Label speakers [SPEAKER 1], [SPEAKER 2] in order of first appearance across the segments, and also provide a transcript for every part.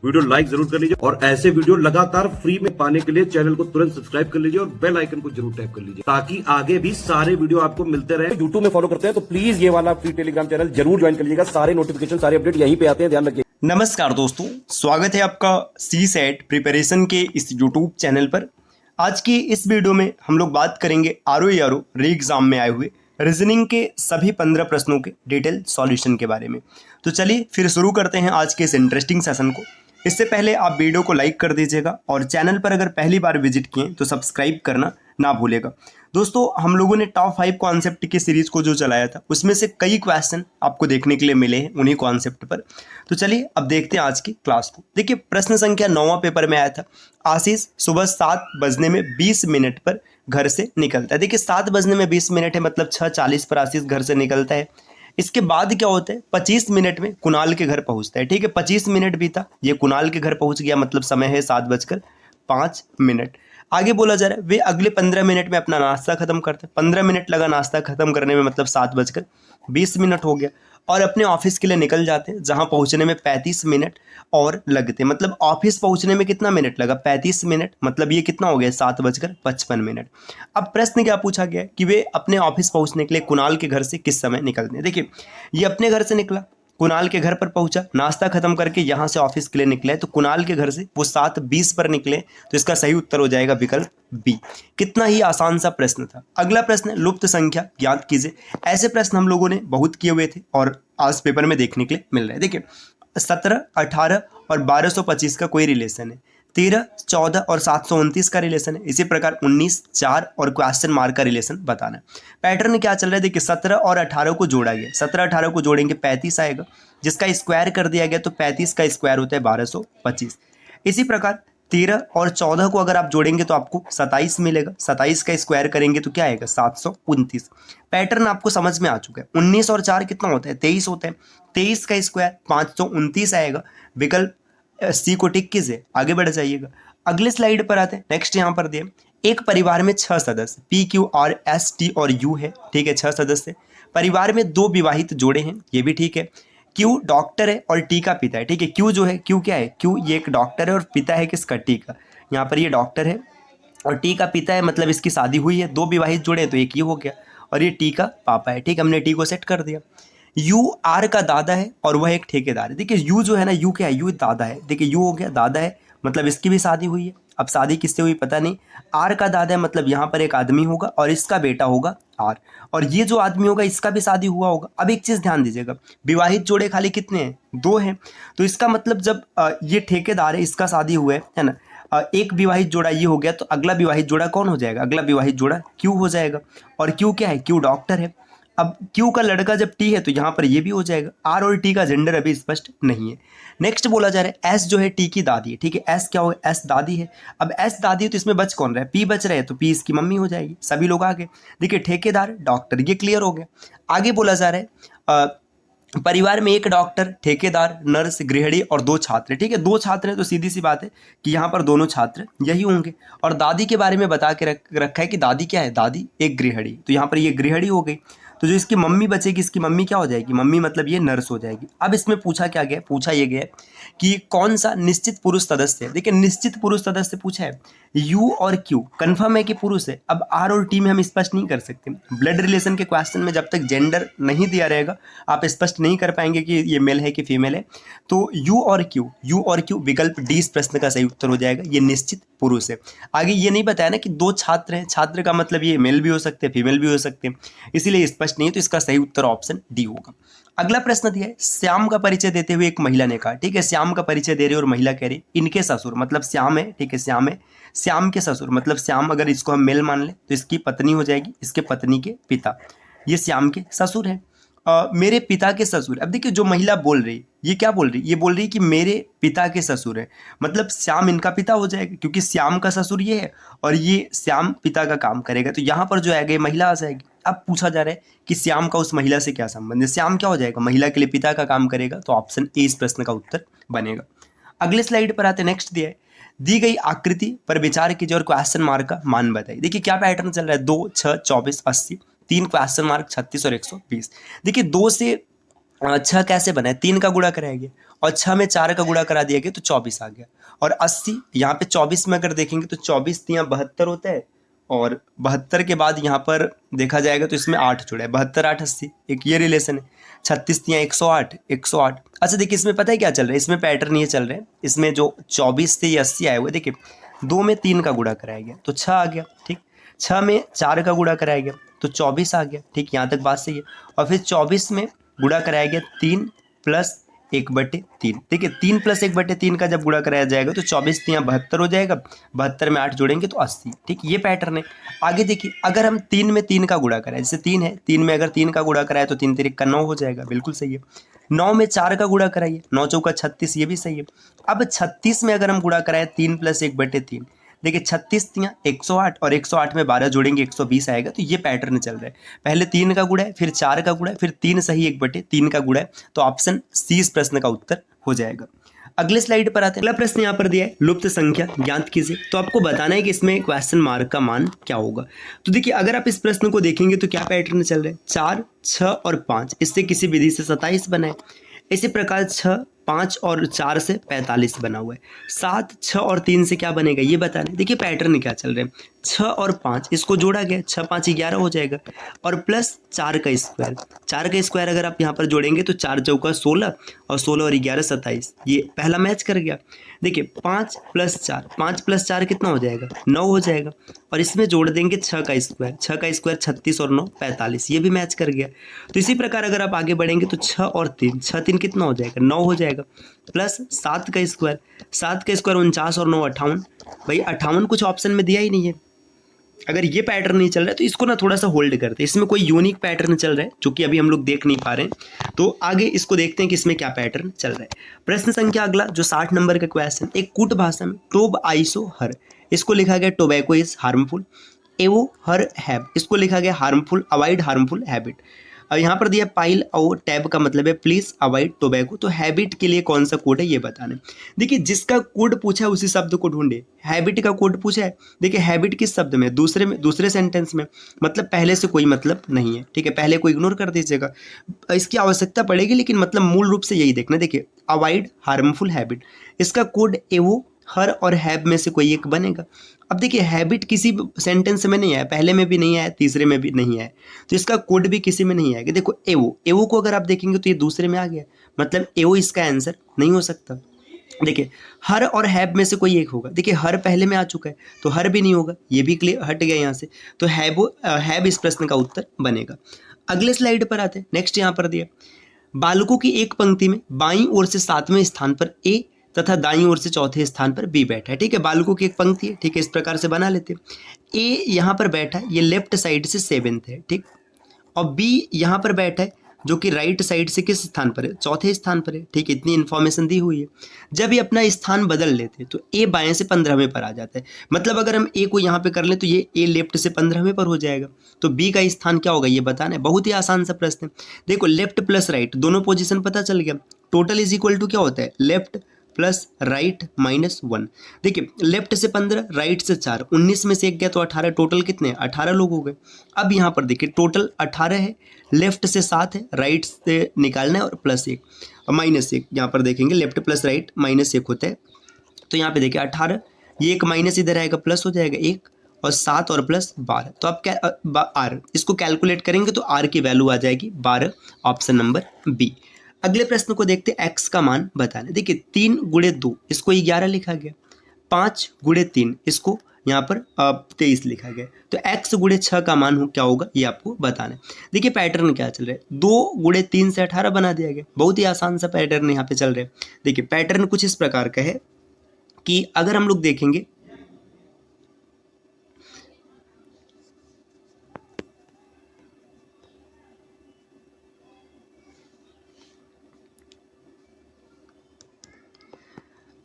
[SPEAKER 1] Video like जरूर कर लीजिए और ऐसे वीडियो लगातार फ्री में पाने के लिए चैनल को तुरंत सब्सक्राइब कर लीजिए और बेल आइकन को जरूर टैप कर लीजिए ताकि आगे भी सारे वीडियो आपको मिलते रहे। यूट्यूब में फॉलो करते हैं तो प्लीज ये वाला फ्री टेलीग्राम चैनल जरूर ज्वाइन कर लीजिएगा। सारे नोटिफिकेशन सारे अपडेट यहीं पे आते हैं, ध्यान रखिए।
[SPEAKER 2] नमस्कार दोस्तों, स्वागत है आपका CSET प्रिपरेशन के इस यूट्यूब चैनल पर। आज की इस वीडियो में हम लोग बात करेंगे ROE री एग्जाम में आए हुए रीजनिंग के सभी 15 प्रश्नों के डिटेल सॉल्यूशन के बारे में। तो चलिए फिर शुरू करते हैं आज के इस इंटरेस्टिंग सेशन को। इससे पहले आप वीडियो को लाइक कर दीजिएगा और चैनल पर अगर पहली बार विजिट किए तो सब्सक्राइब करना ना भूलेगा। दोस्तों, हम लोगों ने टॉप 5 कॉन्सेप्ट की सीरीज को जो चलाया था उसमें से कई क्वेश्चन आपको देखने के लिए मिले हैं उन्हीं कॉन्सेप्ट पर। तो चलिए अब देखते हैं आज की क्लास को। देखिए, प्रश्न संख्या 9वां पेपर में आया था। आशीष सुबह 7 बजने में 20 मिनट पर घर से निकलता है। देखिए, 7 बजने में 20 मिनट है, मतलब 6:40 पर आशीष घर से निकलता है। इसके बाद क्या होता है, 25 मिनट में कुणाल के घर पहुंचता है। ठीक है, 25 मिनट बीता, ये कुणाल के घर पहुंच गया, मतलब समय है 7:05। आगे बोला जा रहा है वे अगले 15 मिनट में अपना नाश्ता खत्म करते हैं। 15 मिनट लगा नाश्ता खत्म करने में, मतलब 7:20 हो गया और अपने ऑफिस के लिए निकल जाते हैं, जहां पहुंचने में 35 मिनट और लगते हैं। मतलब ऑफिस पहुंचने में कितना मिनट लगा, 35 मिनट, मतलब ये कितना हो गया, 7:55। अब प्रश्न क्या पूछा गया कि वे अपने ऑफिस पहुंचने के लिए कुणाल के घर से किस समय निकलते हैं। देखिए, ये अपने घर से निकला, कुणाल के घर पर पहुंचा, नाश्ता खत्म करके यहां से ऑफिस के लिए निकले, तो कुणाल के घर से वो 7:20 पर निकले। तो इसका सही उत्तर हो जाएगा विकल्प बी। कितना ही आसान सा प्रश्न था। अगला प्रश्न है लुप्त संख्या ज्ञात कीजिए। ऐसे प्रश्न हम लोगों ने बहुत किए हुए थे और आज पेपर में देखने के लिए मिल रहे हैं। देखिए, 17, 18 और 1225 का कोई रिलेशन है। 13, 14 और 729 का रिलेशन है। इसी प्रकार 19, 4 और क्वेश्चन मार्क का रिलेशन बताना है। पैटर्न क्या चल रहा है, देखिए 17 और 18 को जोड़ा गया, 17 18 को जोड़ेंगे 35 आएगा, जिसका स्क्वायर कर दिया गया तो 35 का स्क्वायर होता है 1225। इसी प्रकार 13 और 14 को अगर आप जोड़ेंगे तो आपको 27 मिलेगा, 27 का स्क्वायर करेंगे तो क्या आएगा, 729। पैटर्न आपको समझ में आ चुका है। 19 और 4 कितना होता है, 23 होता है, 23 का स्क्वायर 529 आएगा। विकल्प सी को टिक कीजिए, आगे बढ़ जाइएगा। अगले स्लाइड पर आते हैं। नेक्स्ट यहाँ पर दिए एक परिवार में 6 सदस्य PQRST और U है। ठीक है, 6 सदस्य। परिवार में 2 विवाहित जोड़े हैं, ये भी ठीक है। Q डॉक्टर है और T का पिता है। ठीक है, Q जो है, Q क्या है, Q ये एक डॉक्टर है और पिता है किसका, T का। यहाँ पर ये डॉक्टर है और T का पिता है, मतलब इसकी शादी हुई है। 2 विवाहित जोड़े हैं तो एक ये हो गया और ये T का पापा है। ठीक, हमने T को सेट कर दिया। U R का दादा है और वह एक ठेकेदार है। देखिए, U जो है ना, U क्या है, U दादा है। देखिए, U हो गया दादा है, मतलब इसकी भी शादी हुई है। अब शादी किससे हुई पता नहीं। R का दादा है, मतलब यहाँ पर एक आदमी होगा और इसका बेटा होगा R, और ये जो आदमी होगा इसका भी शादी हुआ होगा। अब एक चीज़ ध्यान दीजिएगा, विवाहित जोड़े खाली कितने हैं, 2 हैं। तो इसका मतलब जब ये ठेकेदार है, इसका शादी हुआ है ना, एक विवाहित जोड़ा ये हो गया, तो अगला विवाहित जोड़ा कौन हो जाएगा, अगला विवाहित जोड़ा Q हो जाएगा। और Q क्या है, Q डॉक्टर है। अब Q का लड़का जब T है तो यहाँ पर ये भी हो जाएगा। R और T का जेंडर अभी स्पष्ट नहीं है। नेक्स्ट बोला जा रहा है S जो है T की दादी है। ठीक है, S क्या हो, S दादी है। अब S दादी है तो इसमें बच कौन रहा है, P बच रहा है, तो P इसकी मम्मी हो जाएगी। सभी लोग आगे। देखिए, ठेकेदार डॉक्टर, ये क्लियर हो गया। आगे बोला जा रहा है परिवार में एक डॉक्टर, ठेकेदार, नर्स, गृहिणी और 2 छात्र। ठीक है, 2 छात्र हैं तो सीधी सी बात है कि यहाँ पर दोनों छात्र यही होंगे। और दादी के बारे में बता के रखा है कि दादी क्या है, दादी एक गृहिणी, तो यहाँ पर ये गृहिणी हो गई। तो जो इसकी मम्मी बचेगी, इसकी मम्मी क्या हो जाएगी, मम्मी मतलब ये नर्स हो जाएगी। अब इसमें पूछा क्या गया, पूछा ये गया कि कौन सा निश्चित पुरुष सदस्य है। देखिए, निश्चित पुरुष सदस्य पूछा है, U और Q कन्फर्म है कि पुरुष है। अब R और T में हम स्पष्ट नहीं कर सकते। ब्लड रिलेशन के क्वेश्चन में जब तक जेंडर नहीं दिया रहेगा आप स्पष्ट नहीं कर पाएंगे कि ये मेल है कि फीमेल है। तो U और Q विकल्प डी इस प्रश्न का सही उत्तर हो जाएगा, ये निश्चित पुरुष है। आगे ये नहीं बताया ना कि 2 छात्र हैं, छात्र का मतलब ये मेल भी हो सकते हैं, फीमेल भी हो सकते हैं, इसीलिए स्पष्ट नहीं है। तो इसका सही उत्तर ऑप्शन डी होगा। अगला प्रश्न दिया है श्याम का परिचय देते हुए एक महिला ने कहा। ठीक है, श्याम का परिचय दे रही और महिला कह रही इनके ससुर, मतलब श्याम है। ठीक है, श्याम है, श्याम के ससुर, मतलब श्याम अगर इसको हम मेल मान ले तो इसकी पत्नी हो जाएगी, इसके पत्नी के पिता, ये श्याम के ससुर हैं। मेरे पिता के ससुर। अब देखिए, जो महिला बोल रही ये क्या बोल रही, ये बोल रही कि मेरे पिता के ससुर है, मतलब श्याम इनका पिता हो जाएगा क्योंकि श्याम का ससुर ये है और ये श्याम पिता का काम करेगा। तो यहाँ पर जो आएगा महिला आ जाएगी। अब पूछा जा रहा है कि श्याम का उस महिला से क्या संबंध है, श्याम क्या हो जाएगा, महिला के लिए पिता का काम करेगा। तो ऑप्शन ए इस प्रश्न का उत्तर बनेगा। अगले स्लाइड पर आते, नेक्स्ट दिया है दी गई आकृति पर विचार कीजिए और क्वेश्चन मार्क का मान बताइए। देखिए, क्या पैटर्न चल रहा है, 2, 6, 24, 80, 3 क्वेश्चन मार्क 36 और 120। देखिए, 2 से 6 कैसे बना है, 3 का गुणा कराया गया और 6 में 4 का गुणा करा दिया गया तो 24 आ गया। और 80 यहाँ पे 24 में अगर देखेंगे तो 24 तियां 72 होता है, और 72 के बाद यहाँ पर देखा जाएगा तो इसमें 8 जुड़ा है, 72 8 80, एक ये रिलेशन है। 36 तियां 108 108। अच्छा देखिए इसमें पता है क्या चल रहा है, इसमें पैटर्न ये चल रहा है, इसमें जो 24 से ये 80 आए हुए, देखिए 2 में 3 का गुणा कराया गया तो 6 आ गया, ठीक। 6 में 4 का गुणा कराया गया तो 24 आ गया, ठीक, यहाँ तक बात सही है। और फिर 24 में गुणा कराया गया 3 प्लस 1/3, ठीक है। 3 प्लस 1/3 का जब गुणा कराया जाएगा तो 24 तियां 72 हो जाएगा, 72 में 8 जोड़ेंगे तो 80, ठीक, ये पैटर्न है। आगे देखिए अगर हम 3 में 3 का गुणा कराए, जैसे 3 है, 3 में अगर 3 का गुणा कराए तो 3 तिरिक का 9 हो जाएगा, बिल्कुल सही है। 9 में 4 का गुणा कराइए, 9 चौका 36, ये भी सही है। अब 36 में अगर हम गुणा कराए 3 प्लस 1/3, देखिए 36 तियां 108 और 108 में 12 जोड़ेंगे 120 आएगा, तो ये पैटर्न चल रहा है। पहले 3 का गुणा है, फिर 4 का गुणा है, फिर 3 सही 1/3 का गुणा है, तो ऑप्शन सी इस प्रश्न का उत्तर हो जाएगा। अगले स्लाइड पर आते हैं। अगला प्रश्न यहाँ पर दिया है, लुप्त संख्या ज्ञात कीजिए। तो आपको बताना है कि इसमें क्वेश्चन मार्क का मान क्या होगा। तो देखिए अगर आप इस प्रश्न को देखेंगे तो क्या पैटर्न चल रहा है, 4 6 और 5, इससे किसी विधि से 27 बना है। इसी प्रकार 6 5 और 4 से 45 बना हुआ है। 7 6 और 3 से क्या बनेगा ये बताना है। देखिए पैटर्न क्या चल रहे हैं, 6 और 5 इसको जोड़ा गया, 6 5 11 हो जाएगा, और प्लस 4 का स्क्वायर, 4 का स्क्वायर अगर आप यहाँ पर जोड़ेंगे तो 4 चौका 16 और 16 और 11 27, ये पहला मैच कर गया। देखिए 5 प्लस 4, 5 प्लस 4 कितना हो जाएगा, 9 हो जाएगा, और इसमें जोड़ देंगे 6 का स्क्वायर, 6 का स्क्वायर 36 और 9 45, ये भी मैच कर गया। तो इसी प्रकार अगर आप आगे बढ़ेंगे तो 6 और 3, 6 3 कितना हो जाएगा, 9 हो जाएगा, प्लस 7 का स्क्वायर, 7 का स्क्वायर 49 और 9 58। भाई 58 कुछ ऑप्शन में दिया ही नहीं है। अगर ये पैटर्न नहीं चल रहा है तो इसको ना थोड़ा सा होल्ड करते हैं, इसमें कोई यूनिक पैटर्न चल रहा है जो कि अभी हम लोग देख नहीं पा रहे हैं। तो आगे इसको देखते हैं कि इसमें क्या पैटर्न चल रहा है। प्रश्न संख्या अगला जो 60 नंबर का क्वेश्चन, एक कूट भाषा में टोब आइसो हर, इसको लिखा गया टोबैको इज हार्मफुल, एवो हर हैव, इसको लिखा गया हार्मफुल अवॉइड हार्मफुल हैबिट। अब यहाँ पर दिया पाइल और टैब का मतलब है प्लीज अवॉइड टोबैको, तो हैबिट के लिए कौन सा कोड है ये बताना है। देखिए जिसका कोड पूछा है उसी शब्द को ढूंढे। हैबिट का कोड पूछा है, देखिए हैबिट किस शब्द में, दूसरे सेंटेंस में, मतलब पहले से कोई मतलब नहीं है, ठीक है, पहले को इग्नोर कर दीजिएगा, इसकी आवश्यकता पड़ेगी लेकिन मतलब मूल रूप से यही देखना। देखिए अवॉइड हार्मफुल हैबिट, इसका कोड एवो हर और हैव में से कोई एक बनेगा। अब देखिए हैबिट किसी सेंटेंस में नहीं आया, पहले में भी नहीं आया, तीसरे में भी नहीं आया, तो इसका कोड भी किसी में नहीं आएगा। देखो एवो, एवो को अगर आप देखेंगे तो ये दूसरे में आ गया, मतलब एवो इसका आंसर नहीं हो सकता। देखिए हर और हैव में से कोई एक होगा, देखिए हर पहले में आ चुका है तो हर भी नहीं होगा, ये भी क्लियर हट गया यहाँ से, तो हैव इस प्रश्न का उत्तर बनेगा। अगले स्लाइड पर आते हैं। नेक्स्ट यहाँ पर दिया, बालकों की एक पंक्ति में बाईं ओर से 7वें स्थान पर ए तथा दाईं ओर से चौथे स्थान पर बी बैठा है, ठीक है, बालकों की एक पंक्ति है, ठीक है, इस प्रकार से बना लेते हैं। ए यहाँ पर बैठा है, ये लेफ्ट साइड से 7th है, ठीक, और बी यहाँ पर बैठा है जो कि राइट साइड से किस स्थान पर है, चौथे स्थान पर है, ठीक है, इतनी इन्फॉर्मेशन दी हुई है। जब ये अपना स्थान बदल लेते हैं तो ए बाएं से 15वें पर आ जाता है, मतलब अगर हम ए को यहाँ पे कर लें तो ये ए लेफ्ट से 15वें पर हो जाएगा, तो बी का स्थान क्या होगा ये बताना है। बहुत ही आसान सा प्रश्न है। देखो लेफ्ट प्लस राइट दोनों पोजीशन पता चल गया, टोटल इज इक्वल टू क्या होता है, लेफ्ट प्लस राइट -1। देखिए लेफ्ट से 15, राइट से 4, 19 में से एक गया तो 18, टोटल कितने 18 लोग हो गए। अब यहाँ पर देखिए टोटल 18 है, लेफ्ट से 7 है, राइट से निकालना है और +1 और -1, यहाँ पर देखेंगे लेफ्ट प्लस राइट -1 होता है, तो यहाँ पे देखिए 18, ये एक माइनस इधर आएगा प्लस हो जाएगा 1 और 7 और प्लस 12, तो आप क्या आर इसको कैलकुलेट करेंगे तो आर की वैल्यू आ जाएगी 12, ऑप्शन नंबर बी। अगले प्रश्न को देखते हैं, एक्स का मान बताना। देखिए 3 गुणे 2 इसको 11 लिखा गया, 5 गुणे 3 इसको यहाँ पर 23 लिखा गया, तो x गुणे 6 का मान हो क्या होगा ये आपको बताना है। देखिए पैटर्न क्या चल रहा है, 2 गुणे 3 से 18 बना दिया गया, बहुत ही आसान सा पैटर्न यहाँ पे चल रहा है। देखिए पैटर्न कुछ इस प्रकार का है कि अगर हम लोग देखेंगे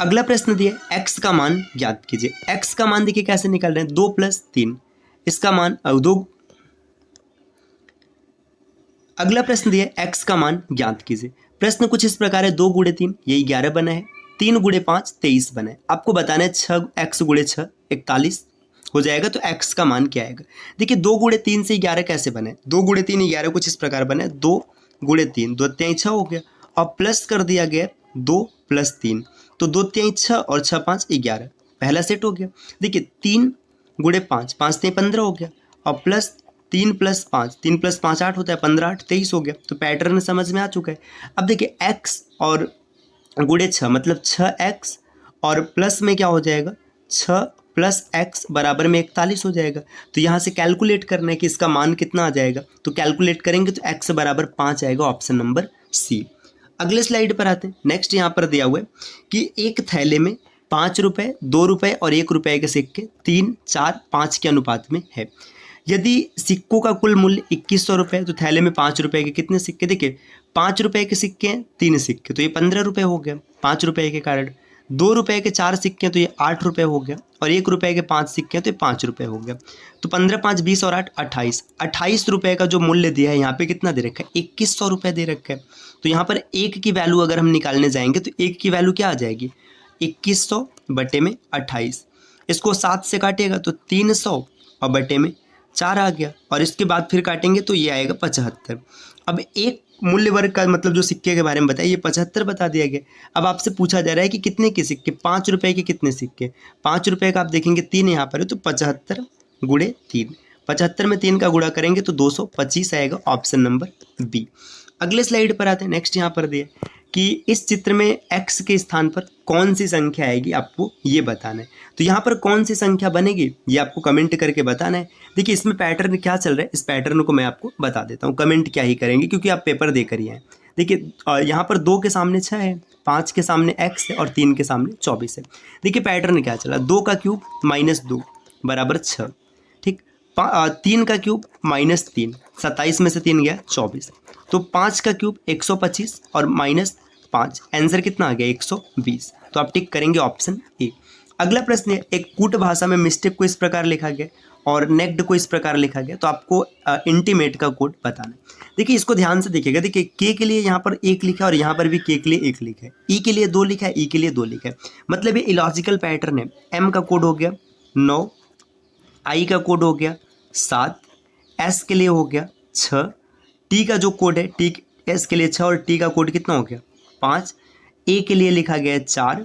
[SPEAKER 2] अगला प्रश्न दिया है, x का मान ज्ञात कीजिए। x का मान देखिए कैसे निकाल रहे हैं, 2 + 3 इसका मान 2। अगला प्रश्न दिया है, x का मान ज्ञात कीजिए। प्रश्न कुछ इस प्रकार है, 2 गुणे 3 ये 11 बना है, 3 गुणे 5 23 बना है, आपको बताना है 6x गुणे 6 41 हो जाएगा, तो x का मान क्या आएगा। देखिए 2 गुणे 3 से 11 कैसे बने, 2 गुणे 3 11 कुछ इस प्रकार बने, 2 गुणे 3 2 3 6 हो गया और प्लस कर दिया गया 2 + 3, तो 2 3 6 और 6 5 11, पहला सेट हो गया। देखिए 3 × 5, 5 3 15 हो गया, और प्लस 3 + 5, 3 + 5 8 होता है, 15 8 23 हो गया। तो पैटर्न समझ में आ चुका है। अब देखिए x और गुणे 6 मतलब 6x, और प्लस में क्या हो जाएगा, 6 + x बराबर में 41 हो जाएगा। तो यहाँ से कैलकुलेट करना है कि इसका मान कितना आ जाएगा, तो कैलकुलेट करेंगे तो x बराबर 5 आएगा, ऑप्शन नंबर सी। अगले स्लाइड पर आते हैं। नेक्स्ट यहाँ पर दिया हुआ है कि एक थैले में 5 रुपये, 2 रुपये और 1 रुपये के सिक्के 3 4 5 के अनुपात में है। यदि सिक्कों का कुल मूल्य 2100 रुपये, तो थैले में 5 रुपये के कितने सिक्के, देखिए 5 रुपये के सिक्के हैं 3 सिक्के, तो ये 15 रुपये हो गया 5 रुपये के कारण। 2 रुपये के 4 सिक्के हैं तो ये 8 रुपये हो गया, और 1 रुपये के 5 सिक्के हैं तो ये 5 रुपये हो गया। तो 15 5 20 और 8 28, 28 रुपये का जो मूल्य दिया है यहाँ पे कितना दे रखा है, 2100 रुपये दे रखा है। तो यहाँ पर एक की वैल्यू अगर हम निकालने जाएंगे तो एक की वैल्यू क्या आ जाएगी, 2100 बटे में 28। इसको 7 से काटेगा तो 300 और बटे में 4 आ गया, और इसके बाद फिर काटेंगे तो ये आएगा 75। अब एक मूल्य वर्ग का मतलब जो सिक्के के बारे में बताया, ये 75 बता दिया गया। अब आपसे पूछा जा रहा है कि कितने के सिक्के, 5 रुपये के कितने सिक्के, 5 रुपये का आप देखेंगे 3 यहाँ पर है, तो 75 × 3, 75 में 3 का गुणा करेंगे तो 225 आएगा, ऑप्शन नंबर बी। अगले स्लाइड पर आते हैं। नेक्स्ट यहाँ पर दिए कि इस चित्र में x के स्थान पर कौन सी संख्या आएगी, आपको ये बताना है। तो यहाँ पर कौन सी संख्या बनेगी ये आपको कमेंट करके बताना है। देखिए इसमें पैटर्न क्या चल रहा है, इस पैटर्न को मैं आपको बता देता हूँ, कमेंट क्या ही करेंगे क्योंकि आप पेपर देकर ही आए। देखिए यहाँ पर 2 के सामने 6 है, 5 के सामने x है और 3 के सामने 24 है। देखिए पैटर्न क्या चला, 2 का क्यूब -2 बराबर 6, ठीक, 3 का क्यूब -3, 27 में से 3 गया 24, तो 5 का क्यूब 125 और -5, आंसर कितना आ गया 120। तो आप टिक करेंगे ऑप्शन ए। अगला प्रश्न है, एक कूट भाषा में मिस्टेक को इस प्रकार लिखा गया और नेक्ड को इस प्रकार लिखा गया, तो आपको इंटीमेट का कोड बताना है। देखिए इसको ध्यान से देखिएगा। देखिए के के लिए यहाँ पर 1 लिखा है और यहाँ पर भी के के लिए 1 लिखा है, ई के लिए 2 लिखा है, ई के लिए 2 लिखा है, मतलब ये इलॉजिकल पैटर्न है। एम का कोड हो गया 9, आई का कोड हो गया 7, एस के लिए हो गया 6, टी का जो कोड है टी एस के लिए 6 और टी का कोड कितना हो गया 5, ए के लिए लिखा गया 4,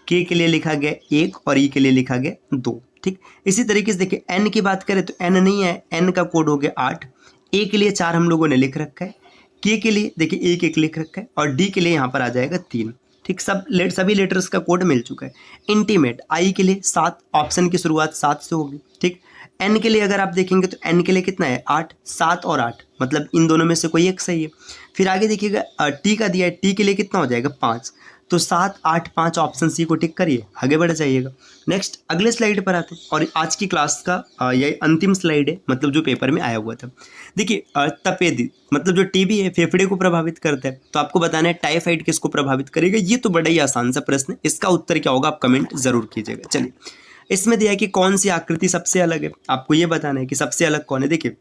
[SPEAKER 2] के लिए लिखा गया 1 और ई के लिए लिखा गया 2, ठीक। इसी तरीके से देखिए एन की बात करें तो एन नहीं है, एन का कोड हो गया 8, ए के लिए 4 हम लोगों ने लिख रखा है, के लिए देखिए 1 1 लिख रखा है, और डी के लिए यहाँ पर आ जाएगा 3, ठीक। सभी लेटर्स का कोड मिल चुका है। इंटीमेट आई के लिए 7, ऑप्शन की शुरुआत 7 से होगी, ठीक। एन के लिए अगर आप देखेंगे तो एन के लिए कितना है 8, 7 और 8, मतलब इन दोनों में से कोई एक सही है। फिर आगे देखिएगा टी का दिया है, टी के लिए कितना हो जाएगा 5, तो 7 8 5 ऑप्शन सी को टिक करिए, आगे बढ़ जाइएगा। नेक्स्ट अगले स्लाइड पर आते हैं, और आज की क्लास का यही अंतिम स्लाइड है, मतलब जो पेपर में आया हुआ था। देखिए तपेदिक मतलब जो टीबी है फेफड़े को प्रभावित करता है, तो आपको बताना है टाइफाइड किसको प्रभावित करेगा। ये तो बड़ा ही आसान सा प्रश्न है, इसका उत्तर क्या होगा आप कमेंट जरूर कीजिएगा। चलिए इसमें दिया है कि कौन सी आकृति सबसे अलग है, आपको ये बताना है कि सबसे अलग कौन है। देखिए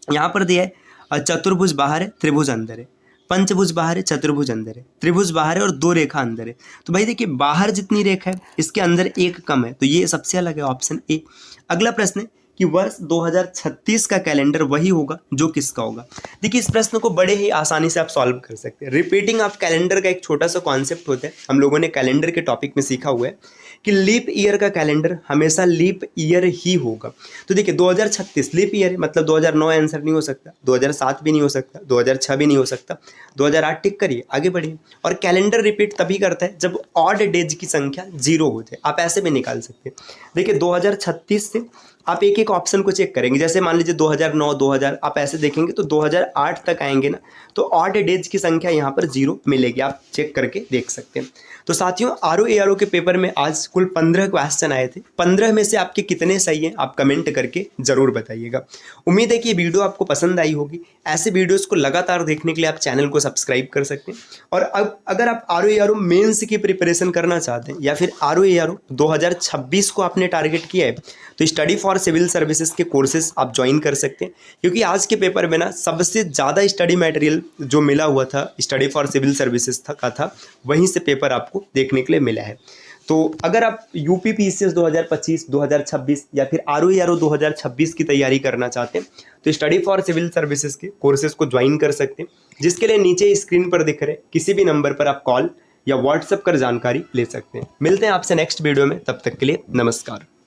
[SPEAKER 2] यहाँ पर दिया है चतुर्भुज बाहर है, त्रिभुज अंदर है, पंचभुज बाहर है, चतुर्भुज अंदर है, त्रिभुज बाहर है और 2 रेखा अंदर है। तो भाई देखिए बाहर जितनी रेखा है इसके अंदर 1 कम है, तो ये सबसे अलग है, ऑप्शन ए। अगला प्रश्न है कि वर्ष 2036 का कैलेंडर वही होगा जो किसका होगा। देखिए इस प्रश्न को बड़े ही आसानी से आप सॉल्व कर सकते हैं। रिपीटिंग ऑफ कैलेंडर का एक छोटा सा कॉन्सेप्ट होता है, हम लोगों ने कैलेंडर के टॉपिक में सीखा हुआ है कि लीप ईयर का कैलेंडर हमेशा लीप ईयर ही होगा। तो देखिए 2036 लीप ईयर है, मतलब 2009 आंसर नहीं हो सकता, 2007 भी नहीं हो सकता, 2006 भी नहीं हो सकता, 2008 टिक करिए, आगे बढ़िए। और कैलेंडर रिपीट तभी करता है जब ऑड डेज की संख्या 0 हो जाए, आप ऐसे भी निकाल सकते हैं। देखिए 2036 से आप एक एक ऑप्शन को चेक करेंगे, जैसे मान लीजिए 2009 2000 आप ऐसे देखेंगे तो 2008 तक आएंगे ना, तो ऑड डेज की संख्या यहाँ पर 0 मिलेगी, आप चेक करके देख सकते हैं। तो साथियों आरओ के पेपर में आज कुल 15 क्वेश्चन आए थे, 15 में से आपके कितने सही हैं आप कमेंट करके जरूर बताइएगा। उम्मीद है कि ये वीडियो आपको पसंद आई होगी। ऐसे वीडियोस को लगातार देखने के लिए आप चैनल को सब्सक्राइब कर सकते हैं। और अब अगर आप आरओ मेंस की प्रिपरेशन करना चाहते हैं या फिर आरओ 2026 को आपने टारगेट किया है तो स्टडी फॉर सिविल सर्विसेज के कोर्सेज आप ज्वाइन कर सकते हैं, क्योंकि आज के पेपर में ना सबसे ज़्यादा स्टडी मटेरियल जो मिला हुआ था स्टडी फॉर सिविल सर्विसेज का था, वहीं से पेपर आपको देखने के लिए मिला है। तो अगर आप यूपी पीसीएस 2025 2026 या फिर आरओ 2026 की तैयारी करना चाहते हैं तो स्टडी फॉर सिविल सर्विसेज के कोर्सेज को ज्वाइन कर सकते हैं, जिसके लिए नीचे स्क्रीन पर दिख रहे किसी भी नंबर पर आप कॉल या व्हाट्सएप कर जानकारी ले सकते हैं। मिलते हैं आपसे नेक्स्ट वीडियो में, तब तक के लिए नमस्कार।